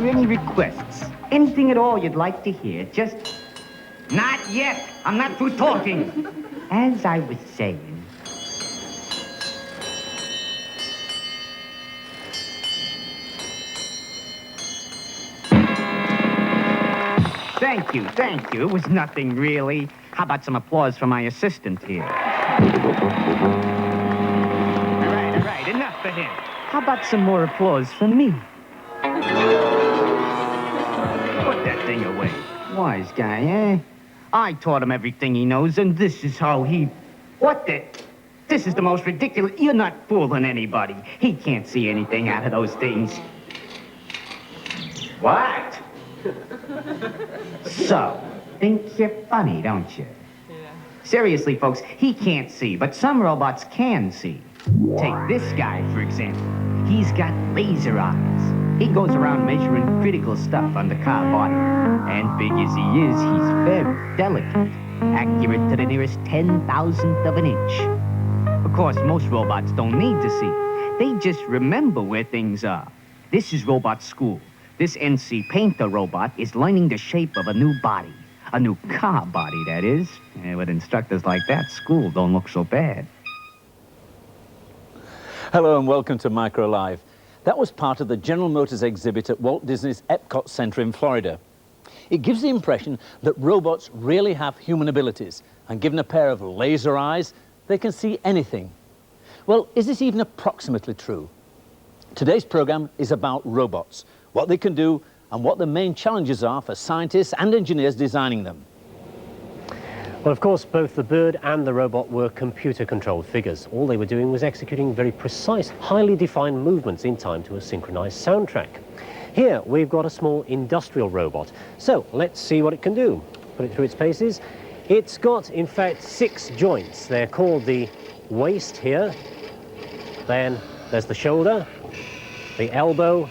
any requests? Anything at all you'd like to hear? Just... Not yet. I'm not through talking. As I was saying... Thank you, thank you. It was nothing, really. How about some applause for my assistant here? All right, enough for him. How about some more applause for me? Put that thing away. Wise guy, eh? I taught him everything he knows, and this is how he... What the... This is the most ridiculous... You're not fooling anybody. He can't see anything out of those things. What? So, think you're funny, don't you? Yeah. Seriously, folks, he can't see, but some robots can see. Take this guy, for example. He's got laser eyes. He goes around measuring critical stuff on the car body. And big as he is, he's very delicate. Accurate to the nearest 10,000th of an inch. Of course, most robots don't need to see. They just remember where things are. This is robot school. This NC Painter robot is learning the shape of a new body. A new car body, that is. And with instructors like that, school don't look so bad. Hello and welcome to Micro Live. That was part of the General Motors exhibit at Walt Disney's Epcot Center in Florida. It gives the impression that robots really have human abilities, and given a pair of laser eyes, they can see anything. Well, is this even approximately true? Today's program is about robots, what they can do, and what the main challenges are for scientists and engineers designing them. Well, of course, both the bird and the robot were computer-controlled figures. All they were doing was executing very precise, highly defined movements in time to a synchronized soundtrack. Here, we've got a small industrial robot. So, let's see what it can do. Put it through its paces. It's got, in fact, 6 joints. They're called the waist here. Then there's the shoulder, the elbow,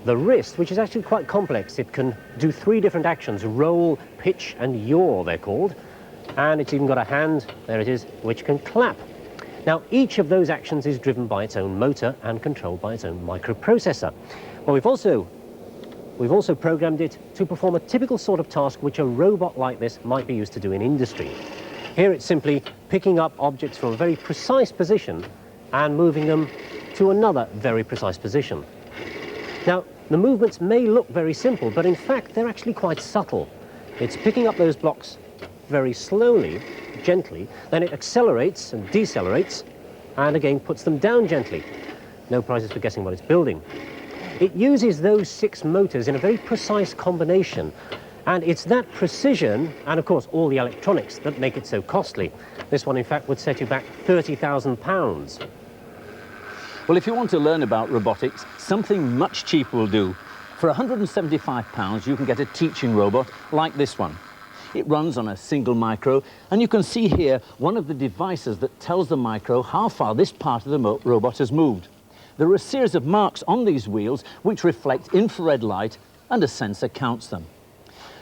the wrist, which is actually quite complex. It can do 3 different actions: roll, pitch, and yaw, they're called. And it's even got a hand, there it is, which can clap. Now, each of those actions is driven by its own motor and controlled by its own microprocessor. Well, we've also programmed it to perform a typical sort of task which a robot like this might be used to do in industry. Here it's simply picking up objects from a very precise position and moving them to another very precise position. Now, the movements may look very simple, but in fact they're actually quite subtle. It's picking up those blocks very slowly, gently, then it accelerates and decelerates, and again puts them down gently. No prizes for guessing what it's building. It uses those 6 motors in a very precise combination, and it's that precision, and of course all the electronics, that make it so costly. This one in fact would set you back £30,000. Well, if you want to learn about robotics, something much cheaper will do. For £175, you can get a teaching robot like this one. It runs on a single micro, and you can see here one of the devices that tells the micro how far this part of the robot has moved. There are a series of marks on these wheels which reflect infrared light, and a sensor counts them.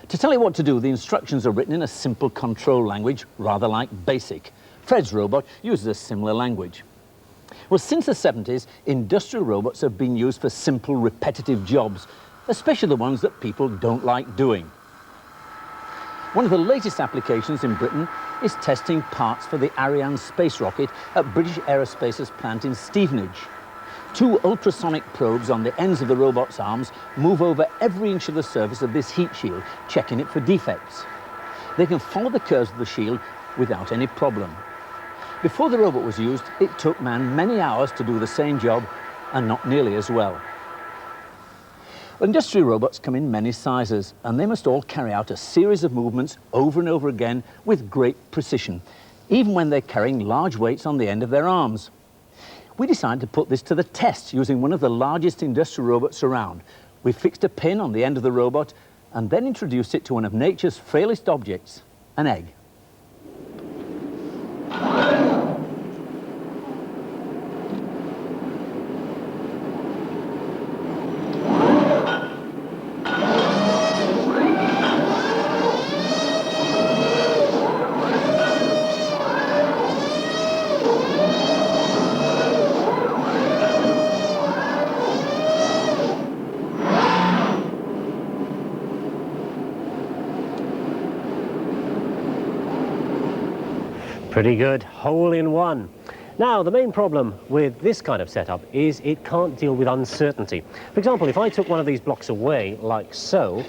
To tell it what to do, the instructions are written in a simple control language, rather like BASIC. Fred's robot uses a similar language. Well, since the 70s, industrial robots have been used for simple, repetitive jobs, especially the ones that people don't like doing. One of the latest applications in Britain is testing parts for the Ariane space rocket at British Aerospace's plant in Stevenage. 2 ultrasonic probes on the ends of the robot's arms move over every inch of the surface of this heat shield, checking it for defects. They can follow the curves of the shield without any problem. Before the robot was used, it took man many hours to do the same job, and not nearly as well. Industrial robots come in many sizes, and they must all carry out a series of movements over and over again with great precision, even when they're carrying large weights on the end of their arms. We decided to put this to the test using one of the largest industrial robots around. We fixed a pin on the end of the robot and then introduced it to one of nature's frailest objects, an egg. Pretty good, hole in one. Now, the main problem with this kind of setup is it can't deal with uncertainty. For example, if I took one of these blocks away, like so,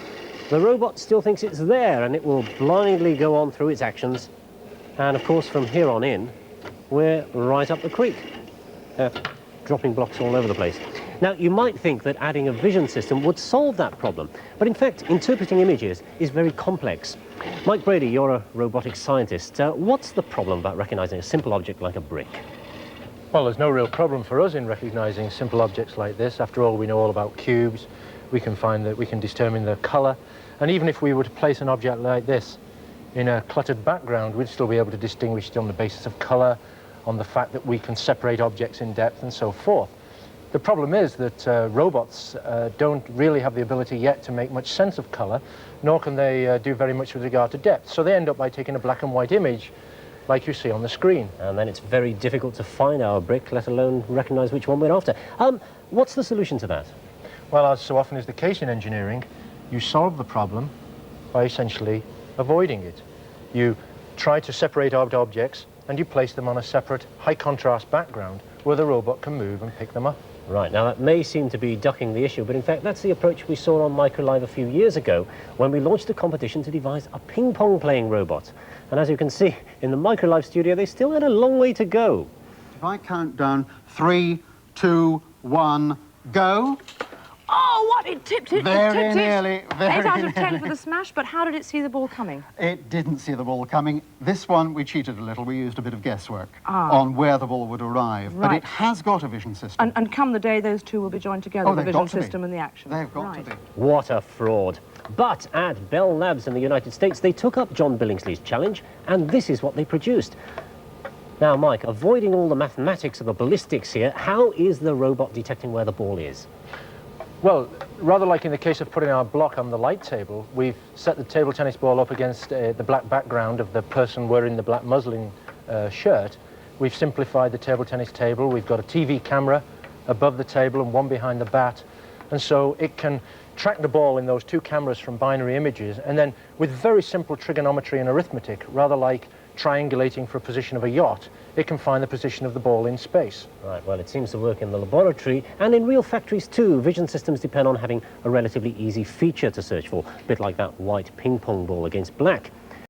the robot still thinks it's there and it will blindly go on through its actions. And of course, from here on in, we're right up the creek, dropping blocks all over the place. Now, you might think that adding a vision system would solve that problem, but in fact, interpreting images is very complex. Mike Brady, you're a robotics scientist. What's the problem about recognizing a simple object like a brick? Well, there's no real problem for us in recognizing simple objects like this. After all, we know all about cubes. We can determine the color. And even if we were to place an object like this in a cluttered background, we'd still be able to distinguish it on the basis of color, on the fact that we can separate objects in depth and so forth. The problem is that robots don't really have the ability yet to make much sense of color, nor can they do very much with regard to depth. So they end up by taking a black and white image like you see on the screen. And then it's very difficult to find our brick, let alone recognize which one we're after. What's the solution to that? Well, as so often is the case in engineering, you solve the problem by essentially avoiding it. You try to separate out objects and you place them on a separate high contrast background where the robot can move and pick them up. Right, now that may seem to be ducking the issue, but in fact that's the approach we saw on MicroLive a few years ago when we launched a competition to devise a ping-pong playing robot. And as you can see, in the MicroLive studio, they still had a long way to go. If I count down 3, 2, 1, go. Oh, what? It tipped it. Very it tipped nearly, it. very 8 out of 10 nearly. for the smash, but how did it see the ball coming? It didn't see the ball coming. This one, we cheated a little. We used a bit of guesswork on where the ball would arrive. But Right. it has got a vision system. And come the day, those two will be joined together, Oh, the they've vision got to be. system and the action. They've got Right. to be. What a fraud. But at Bell Labs in the United States, they took up John Billingsley's challenge, and this is what they produced. Now, Mike, avoiding all the mathematics of the ballistics here, how is the robot detecting where the ball is? Well, rather like in the case of putting our block on the light table, we've set the table tennis ball up against the black background of the person wearing the black muslin shirt. We've simplified the table tennis table. We've got a TV camera above the table and one behind the bat. And so it can track the ball in those two cameras from binary images, and then with very simple trigonometry and arithmetic, rather like triangulating for a position of a yacht, it can find the position of the ball in space. Right, well, it seems to work in the laboratory, and in real factories too. Vision systems depend on having a relatively easy feature to search for, a bit like that white ping-pong ball against black.